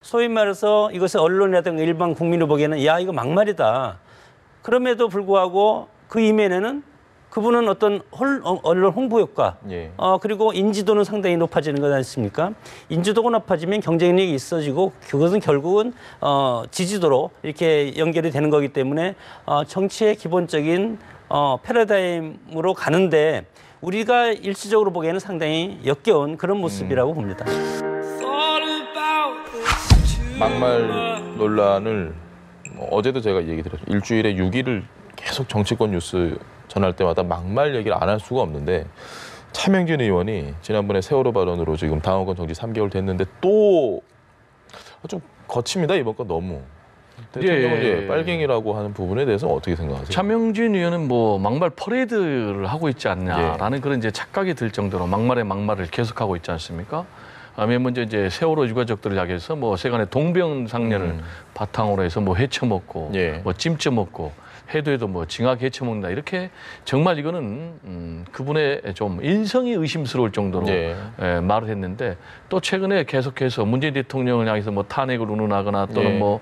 소위 말해서 이것을 언론이라든가 일반 국민이 보기에는 야 이거 막말이다. 그럼에도 불구하고 그 이면에는 그분은 어떤 언론 홍보 효과, 예. 그리고 인지도는 상당히 높아지는 것 아니십니까? 인지도가 높아지면 경쟁력이 있어지고 그것은 결국은 지지도로 이렇게 연결이 되는 거기 때문에 정치의 기본적인 패러다임으로 가는데 우리가 일시적으로 보기에는 상당히 역겨운 그런 모습이라고 봅니다. 막말 논란을 어제도 제가 얘기 드렸죠. 일주일에 6일을 계속 정치권 뉴스 전할 때마다 막말 얘기를 안 할 수가 없는데 차명진 의원이 지난번에 세월호 발언으로 지금 당원권 정지 3개월 됐는데 또 좀 거칩니다. 이번 건 너무. 대통령은 빨갱이라고 하는 부분에 대해서 어떻게 생각하세요? 차명진 의원은 뭐 막말 퍼레이드를 하고 있지 않냐라는 그런 이제 착각이 들 정도로 막말에 막말을 계속하고 있지 않습니까? 맨 먼저 이제 세월호 유가족들을 향해서 뭐 세간의 동병상련을 바탕으로 해서 뭐 해쳐먹고 뭐 찜쪄먹고 해도 뭐 징하게 해쳐먹는다 이렇게 정말 이거는 그분의 좀 인성이 의심스러울 정도로 말을 했는데 또 최근에 계속해서 문재인 대통령을 향해서 뭐 탄핵을 운운하거나 또는 뭐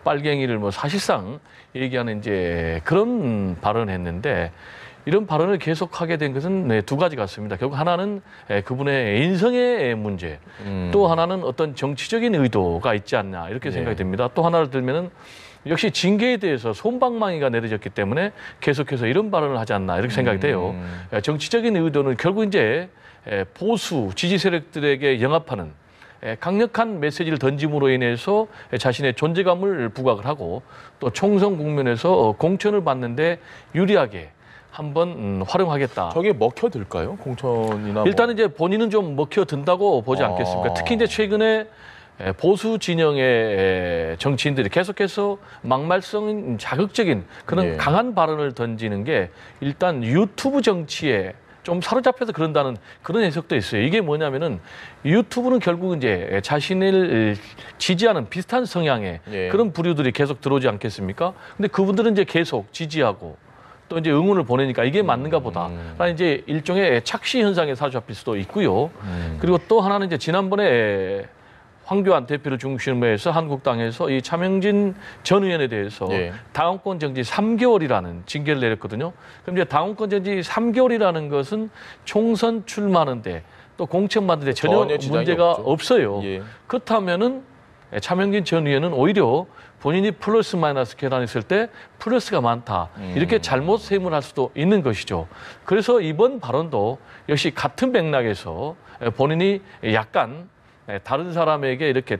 빨갱이를 뭐 사실상 얘기하는 이제 그런 발언을 했는데 이런 발언을 계속하게 된 것은 두 가지 같습니다. 결국 하나는 그분의 인성의 문제, 또 하나는 어떤 정치적인 의도가 있지 않나 이렇게 생각이 됩니다. 또 하나를 들면은 역시 징계에 대해서 솜방망이가 내려졌기 때문에 계속해서 이런 발언을 하지 않나 이렇게 생각이 돼요. 정치적인 의도는 결국 이제 보수 지지 세력들에게 영합하는 강력한 메시지를 던짐으로 인해서 자신의 존재감을 부각을 하고 또 총선 국면에서 공천을 받는데 유리하게 한번 활용하겠다. 저게 먹혀들까요? 공천이나 일단은 이제 본인은 좀 먹혀든다고 보지 않겠습니까? 특히 이제 최근에 보수 진영의 정치인들이 계속해서 막말성 자극적인 그런 강한 발언을 던지는 게 일단 유튜브 정치에 좀 사로잡혀서 그런다는 그런 해석도 있어요. 이게 뭐냐면은 유튜브는 결국 이제 자신을 지지하는 비슷한 성향의 그런 부류들이 계속 들어오지 않겠습니까? 근데 그분들은 이제 계속 지지하고 또 이제 응원을 보내니까 이게 맞는가 보다. 라는 이제 일종의 착시 현상에 사로잡힐 수도 있고요. 그리고 또 하나는 이제 지난번에 황교안 대표를 중심으로 해서 한국당에서 이 차명진 전 의원에 대해서 당원권 정지 3개월이라는 징계를 내렸거든요. 그럼 이제 당원권 정지 3개월이라는 것은 총선 출마하는데 또 공천 받는데 전혀 문제가 없어요. 그렇다면은 차명진 전 의원은 오히려 본인이 플러스 마이너스 계산했을 때 플러스가 많다. 이렇게 잘못 세문할 수도 있는 것이죠. 그래서 이번 발언도 역시 같은 맥락에서 본인이 약간 다른 사람에게 이렇게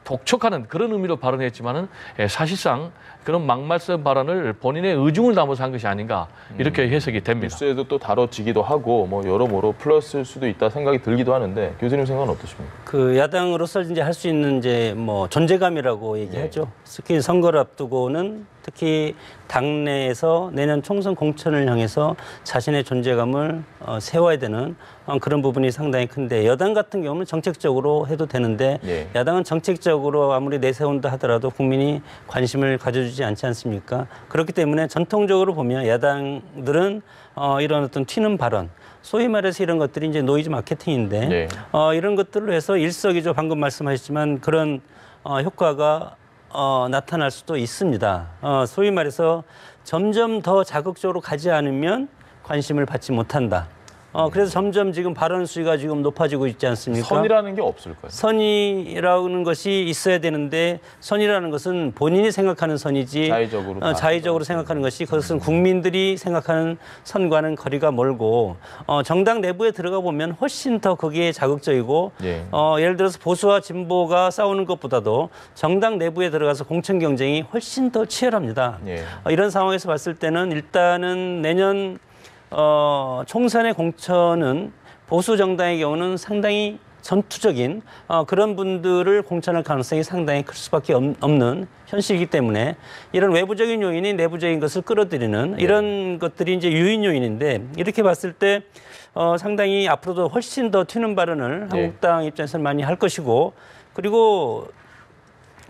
독촉하는 그런 의미로 발언했지만은 사실상 그런 막말성 발언을 본인의 의중을 담아서 한 것이 아닌가 이렇게 해석이 됩니다. 뉴스에도 또 다뤄지기도 하고 뭐 여러모로 플러스일 수도 있다 생각이 들기도 하는데 교수님 생각은 어떠십니까? 그 야당으로서 이제 할 수 있는 이제 뭐 존재감이라고 얘기하죠. 특히 선거를 앞두고는 특히 당내에서 내년 총선 공천을 향해서 자신의 존재감을 세워야 되는 그런 부분이 상당히 큰데 여당 같은 경우는 정책적으로 해도 되는데 야당은 정책적으로 아무리 내세운다 하더라도 국민이 관심을 가져주지 않지 않습니까? 그렇기 때문에 전통적으로 보면 야당들은 이런 어떤 튀는 발언 소위 말해서 이런 것들이 이제 노이즈 마케팅인데 이런 것들을 해서 일석이조 방금 말씀하셨지만 그런 효과가 나타날 수도 있습니다. 소위 말해서 점점 더 자극적으로 가지 않으면 관심을 받지 못한다. 그래서 점점 지금 발언 수위가 지금 높아지고 있지 않습니까? 선이라는 게 없을까요? 선이라는 것이 있어야 되는데 선이라는 것은 본인이 생각하는 선이지 자의적으로 생각하는 것이 그것은 국민들이 생각하는 선과는 거리가 멀고 정당 내부에 들어가 보면 훨씬 더 거기에 자극적이고 예를 들어서 보수와 진보가 싸우는 것보다도 정당 내부에 들어가서 공천 경쟁이 훨씬 더 치열합니다. 이런 상황에서 봤을 때는 일단은 내년 총선의 공천은 보수 정당의 경우는 상당히 전투적인 그런 분들을 공천할 가능성이 상당히 클 수밖에 없는 현실이기 때문에 이런 외부적인 요인이 내부적인 것을 끌어들이는 이런 것들이 이제 유인 요인인데 이렇게 봤을 때 상당히 앞으로도 훨씬 더 튀는 발언을 한국당 입장에서는 많이 할 것이고 그리고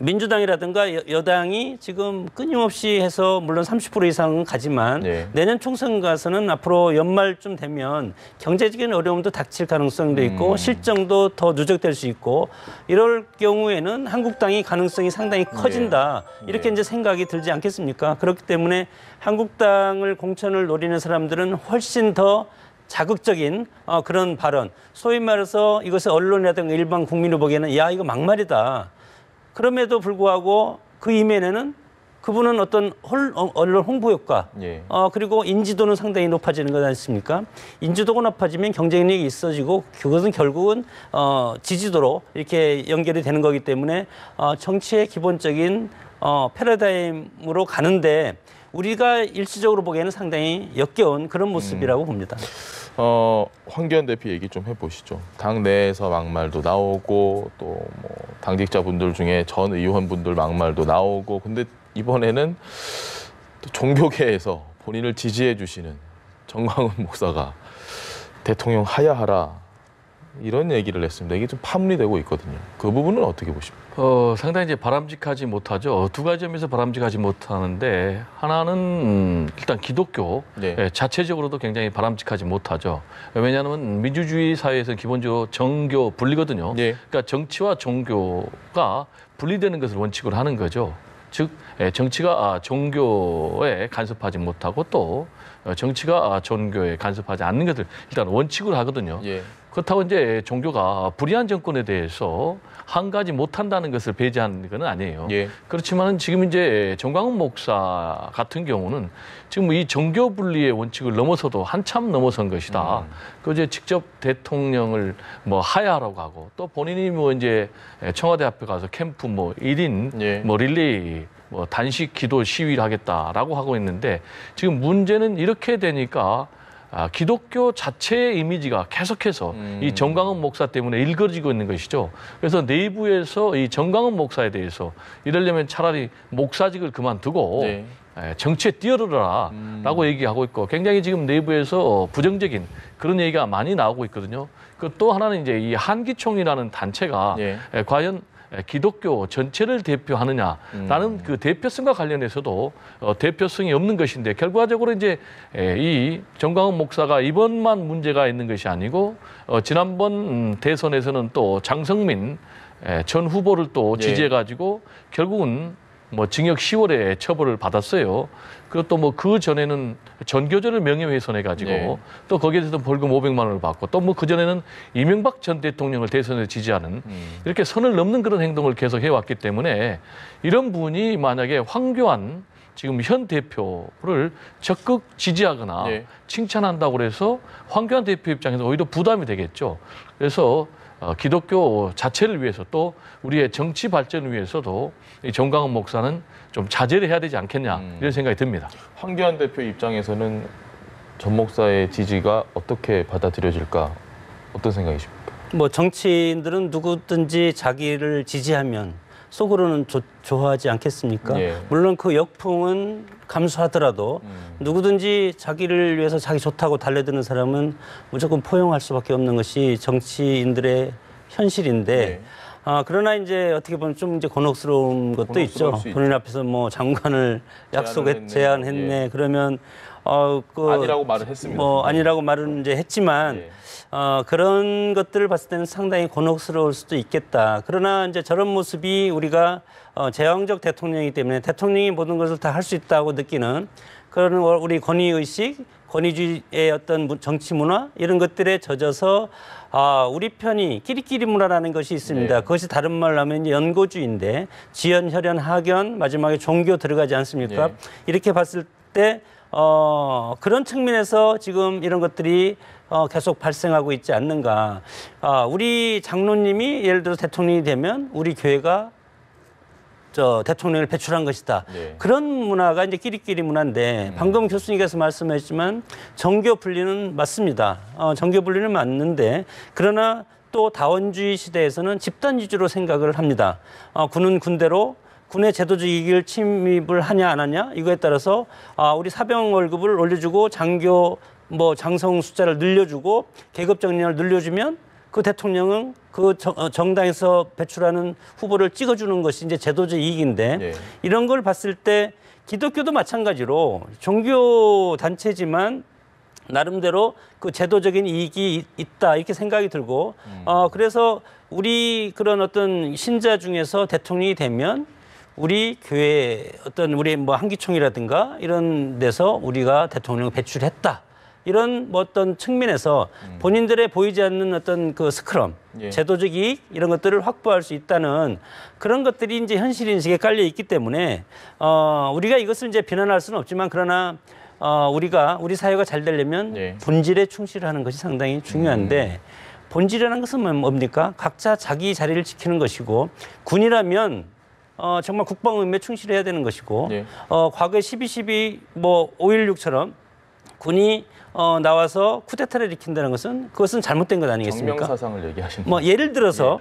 민주당이라든가 여당이 지금 끊임없이 해서 물론 30% 이상은 가지만 네. 내년 총선 가서는 앞으로 연말쯤 되면 경제적인 어려움도 닥칠 가능성도 있고 실정도 더 누적될 수 있고 이럴 경우에는 한국당이 가능성이 상당히 커진다. 이렇게 이제 생각이 들지 않겠습니까? 그렇기 때문에 한국당을 공천을 노리는 사람들은 훨씬 더 자극적인 그런 발언, 소위 말해서 이것을 언론이라든가 일반 국민이 보기에는 야 이거 막말이다. 그럼에도 불구하고 그 이면에는 그분은 어떤 언론 홍보 효과, 예. 그리고 인지도는 상당히 높아지는 것 아닙니까? 인지도가 높아지면 경쟁력이 있어지고 그것은 결국은 지지도로 이렇게 연결이 되는 거기 때문에 정치의 기본적인 패러다임으로 가는데 우리가 일시적으로 보기에는 상당히 역겨운 그런 모습이라고 봅니다. 황교안 대표 얘기 좀 해보시죠. 당 내에서 막말도 나오고 또 뭐 당직자분들 중에 전 의원분들 막말도 나오고 근데 이번에는 또 종교계에서 본인을 지지해 주시는 정광훈 목사가 대통령 하야하라 이런 얘기를 했습니다. 이게 좀 파문이 되고 있거든요. 그 부분은 어떻게 보십니까? 상당히 이제 바람직하지 못하죠. 두 가지 점에서 바람직하지 못하는데 하나는 일단 기독교 네. 자체적으로도 굉장히 바람직하지 못하죠. 왜냐하면 민주주의 사회에서 기본적으로 정교 분리거든요. 네. 그러니까 정치와 종교가 분리되는 것을 원칙으로 하는 거죠. 즉 정치가 종교에 간섭하지 못하고 또 정치가 종교에 간섭하지 않는 것을 일단 원칙으로 하거든요. 예. 그렇다고 이제 종교가 불의한 정권에 대해서 한 가지 못한다는 것을 배제하는 건 아니에요. 예. 그렇지만 지금 이제 정광훈 목사 같은 경우는 지금 이 종교 분리의 원칙을 넘어서도 한참 넘어선 것이다. 그 이제 직접 대통령을 뭐 하야하라고 하고 또 본인이 뭐 이제 청와대 앞에 가서 캠프 뭐 1인 예. 뭐 릴레이 뭐 단식 기도 시위를 하겠다라고 하고 있는데 지금 문제는 이렇게 되니까 기독교 자체의 이미지가 계속해서 이 정광훈 목사 때문에 일그러지고 있는 것이죠. 그래서 내부에서 이 정광훈 목사에 대해서 이러려면 차라리 목사직을 그만두고 네. 정치에 뛰어들어라라고 얘기하고 있고 굉장히 지금 내부에서 부정적인 그런 얘기가 많이 나오고 있거든요. 그 또 하나는 이제 이 한기총이라는 단체가 예. 과연 기독교 전체를 대표하느냐라는 그 대표성과 관련해서도 대표성이 없는 것인데 결과적으로 이제 이 정광훈 목사가 이번만 문제가 있는 것이 아니고 지난번 대선에서는 또 장성민 전 후보를 또 예. 지지해가지고 결국은 뭐 징역 10월에 처벌을 받았어요. 그것도 뭐 그 전에는 전교조를 명예훼손해가지고 네. 또 거기에 대해서 벌금 500만 원을 받고 또 뭐 그 전에는 이명박 전 대통령을 대선에 지지하는 이렇게 선을 넘는 그런 행동을 계속 해왔기 때문에 이런 분이 만약에 황교안 지금 현 대표를 적극 지지하거나 네. 칭찬한다고 해서 황교안 대표 입장에서 오히려 부담이 되겠죠. 그래서 기독교 자체를 위해서 또 우리의 정치 발전을 위해서도 이 정광훈 목사는 좀 자제를 해야 되지 않겠냐 이런 생각이 듭니다. 황교안 대표 입장에서는 전 목사의 지지가 어떻게 받아들여질까 어떤 생각이십니까? 뭐 정치인들은 누구든지 자기를 지지하면 속으로는 좋아하지 않겠습니까? 예. 물론 그 역풍은 감수하더라도 누구든지 자기를 위해서 자기 좋다고 달래드는 사람은 무조건 포용할 수밖에 없는 것이 정치인들의 현실인데 그러나 이제 어떻게 보면 좀 이제 곤혹스러운 것도 있죠. 본인 앞에서 뭐 장관을 제안했네. 예. 그러면 아니라고 말을 했습니다. 뭐 아니라고 말은 이제 했지만 예. 그런 것들을 봤을 때는 상당히 곤혹스러울 수도 있겠다. 그러나 이제 저런 모습이 우리가 제왕적 대통령이기 때문에 대통령이 모든 것을 다 할 수 있다고 느끼는 그런 우리 권위의식, 권위주의의 어떤 정치 문화 이런 것들에 젖어서 우리 편이 끼리끼리 문화라는 것이 있습니다. 네. 그것이 다른 말로 하면 연고주의인데 지연, 혈연, 학연 마지막에 종교 들어가지 않습니까? 네. 이렇게 봤을 때 그런 측면에서 지금 이런 것들이 계속 발생하고 있지 않는가. 우리 장로님이 예를 들어 대통령이 되면 우리 교회가 대통령을 배출한 것이다. 네. 그런 문화가 이제 끼리끼리 문화인데 방금 교수님께서 말씀하셨지만 정교 분리는 맞습니다. 정교 분리는 맞는데 그러나 또 다원주의 시대에서는 집단 위주로 생각을 합니다. 군은 군대로 군의 제도적 이익을 침입을 하냐 안 하냐 이거에 따라서 우리 사병 월급을 올려주고 장교 장성 숫자를 늘려주고 계급 정년을 늘려주면 그 대통령은 그 정당에서 배출하는 후보를 찍어주는 것이 이제 제도적 이익인데 예. 이런 걸 봤을 때 기독교도 마찬가지로 종교 단체지만 나름대로 그 제도적인 이익이 있다 이렇게 생각이 들고 그래서 우리 그런 어떤 신자 중에서 대통령이 되면 우리 교회 어떤 우리 뭐 한기총이라든가 이런 데서 우리가 대통령을 배출했다. 이런 뭐 어떤 측면에서 본인들의 보이지 않는 어떤 그 스크럼, 예. 제도적 이익 이런 것들을 확보할 수 있다는 그런 것들이 이제 현실 인식에 깔려 있기 때문에 우리가 이것을 이제 비난할 수는 없지만 그러나 우리 사회가 잘 되려면 예. 본질에 충실하는 것이 상당히 중요한데 본질이라는 것은 뭡니까? 각자 자기 자리를 지키는 것이고 군이라면 정말 국방 의무에 충실해야 되는 것이고 예. 과거에 12.12 뭐 5.16처럼 군이 나와서 쿠데타를 일으킨다는 것은 그것은 잘못된 것 아니겠습니까? 정명사상을 얘기하시는 뭐 예를 들어서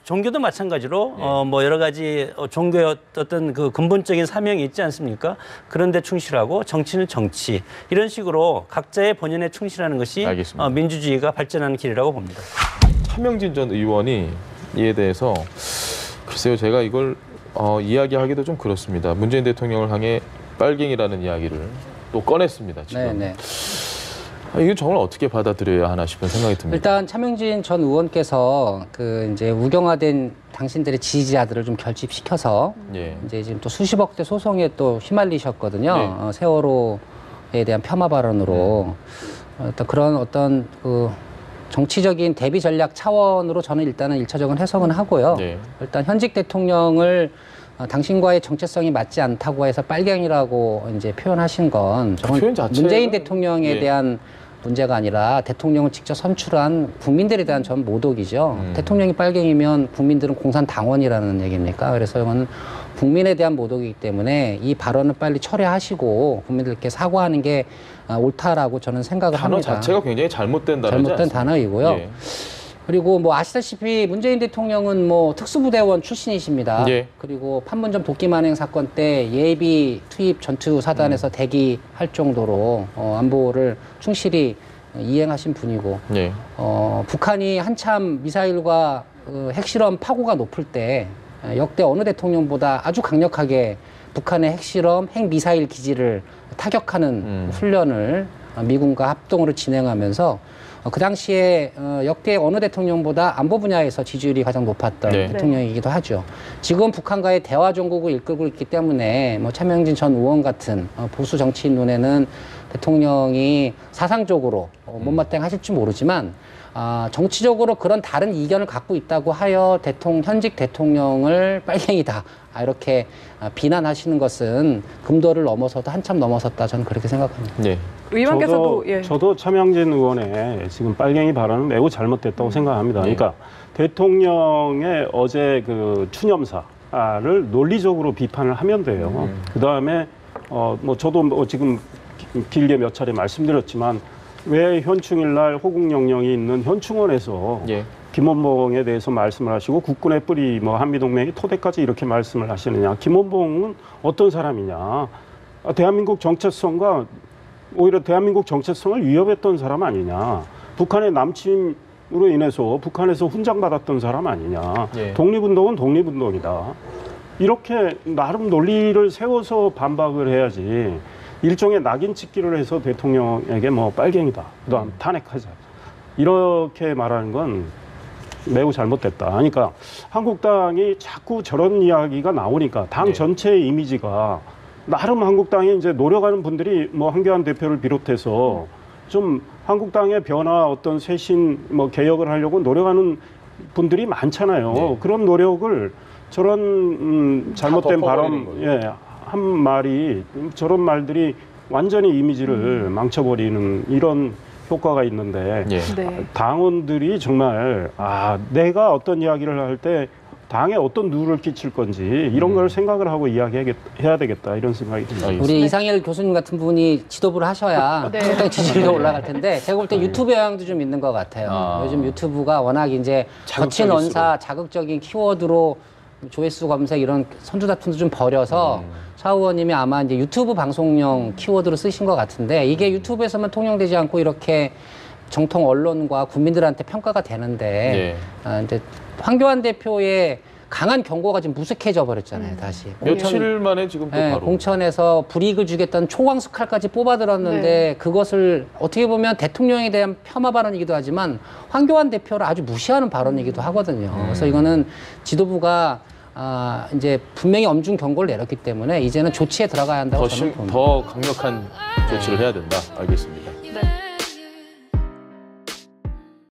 종교도 마찬가지로 뭐 여러 가지 종교의 어떤 그 근본적인 사명이 있지 않습니까? 그런데 충실하고 정치는 정치 이런 식으로 각자의 본연에 충실하는 것이 알겠습니다. 민주주의가 발전하는 길이라고 봅니다. 차명진 전 의원이 이에 대해서 글쎄요 제가 이걸 이야기하기도 좀 그렇습니다. 문재인 대통령을 향해 빨갱이라는 이야기를 또 꺼냈습니다. 지금. 네네. 이거 정말 어떻게 받아들여야 하나 싶은 생각이 듭니다. 일단 차명진 전 의원께서 그 이제 우경화된 당신들의 지지자들을 좀 결집시켜서 예. 이제 지금 또 수십억대 소송에 또 휘말리셨거든요. 네. 세월호에 대한 폄하 발언으로 그런 어떤 그 정치적인 대비 전략 차원으로 저는 일단은 일차적인 해석은 하고요. 네. 일단 현직 대통령을 당신과의 정체성이 맞지 않다고 해서 빨갱이라고 이제 표현하신 건 그 표현 자체가- 문재인 대통령에 예. 대한 문제가 아니라 대통령을 직접 선출한 국민들에 대한 전 모독이죠. 대통령이 빨갱이면 국민들은 공산당원이라는 얘기입니까? 그래서 이건 국민에 대한 모독이기 때문에 이 발언을 빨리 철회하시고 국민들께 사과하는 게 옳다라고 저는 생각을 단어 합니다. 자체가 굉장히 잘못된 단어지 잘못된 않습니까? 단어이고요. 예. 그리고 뭐 아시다시피 문재인 대통령은 뭐 특수부대원 출신이십니다. 예. 그리고 판문점 도끼만행 사건 때 예비 투입 전투 사단에서 대기할 정도로 안보를 충실히 이행하신 분이고 예. 북한이 한참 미사일과 핵실험 파고가 높을 때 역대 어느 대통령보다 아주 강력하게 북한의 핵실험, 핵미사일 기지를 타격하는 훈련을 미군과 합동으로 진행하면서 그 당시에 역대 어느 대통령보다 안보 분야에서 지지율이 가장 높았던 네. 대통령이기도 하죠. 지금 북한과의 대화 종국을 이끌고 있기 때문에 뭐 차명진 전 의원 같은 보수 정치인 눈에는 대통령이 사상적으로 못마땅하실지 모르지만 정치적으로 그런 다른 이견을 갖고 있다고 하여 현직 대통령을 빨갱이다 이렇게 비난하시는 것은 금도를 넘어서도 한참 넘어섰다 저는 그렇게 생각합니다. 네. 의원께서도 저도 차명진 의원의 지금 빨갱이 발언은 매우 잘못됐다고 생각합니다. 그러니까 대통령의 어제 그 추념사를 논리적으로 비판을 하면 돼요. 그 다음에 뭐 저도 뭐 지금 길게 몇 차례 말씀드렸지만 왜 현충일날 호국영령이 있는 현충원에서 예. 김원봉에 대해서 말씀을 하시고 국군의 뿌리 뭐 한미동맹의 토대까지 이렇게 말씀을 하시느냐. 김원봉은 어떤 사람이냐. 대한민국 정체성과 오히려 대한민국 정체성을 위협했던 사람 아니냐. 북한의 남침으로 인해서 북한에서 훈장받았던 사람 아니냐. 예. 독립운동은 독립운동이다. 이렇게 나름 논리를 세워서 반박을 해야지. 일종의 낙인 찍기를 해서 대통령에게 뭐 빨갱이다. 그다음 탄핵하자. 이렇게 말하는 건 매우 잘못됐다. 그러니까 한국당이 자꾸 저런 이야기가 나오니까 당 네. 전체의 이미지가 나름 한국당에 이제 노력하는 분들이 뭐 한교안 대표를 비롯해서 좀 한국당의 변화 어떤 쇄신 뭐 개혁을 하려고 노력하는 분들이 많잖아요. 네. 그런 노력을 저런 잘못된 덮어버리는 발언 한 말이 저런 말들이 완전히 이미지를 망쳐버리는 이런 효과가 있는데 예. 네. 당원들이 정말 내가 어떤 이야기를 할 때 당에 어떤 누를 끼칠 건지 이런 걸 생각을 하고 이야기해야 되겠다 이런 생각이 듭니다. 우리 이상일 교수님 같은 분이 지도부를 하셔야 네. 한국당 지지율이 올라갈 텐데 제가 볼 때 유튜브 영향도 좀 있는 것 같아요. 요즘 유튜브가 워낙 이제 거친 언사, 자극적인 키워드로 조회수 검색 이런 선두다툼도 좀 벌여서 차 의원님이 아마 이제 유튜브 방송용 키워드로 쓰신 것 같은데 이게 유튜브에서만 통용되지 않고 이렇게 정통 언론과 국민들한테 평가가 되는데 이제 황교안 대표의 강한 경고가 지금 무색해져 버렸잖아요. 다시 며칠 만에 지금 또 바로 공천에서 불이익을 주겠다는 초강수칼까지 뽑아들었는데 그것을 어떻게 보면 대통령에 대한 폄하 발언이기도 하지만 황교안 대표를 아주 무시하는 발언이기도 하거든요. 그래서 이거는 지도부가 이제 분명히 엄중 경고를 내렸기 때문에 이제는 조치에 들어가야 한다고 저는 봅니다. 더 강력한 조치를 해야 된다. 알겠습니다.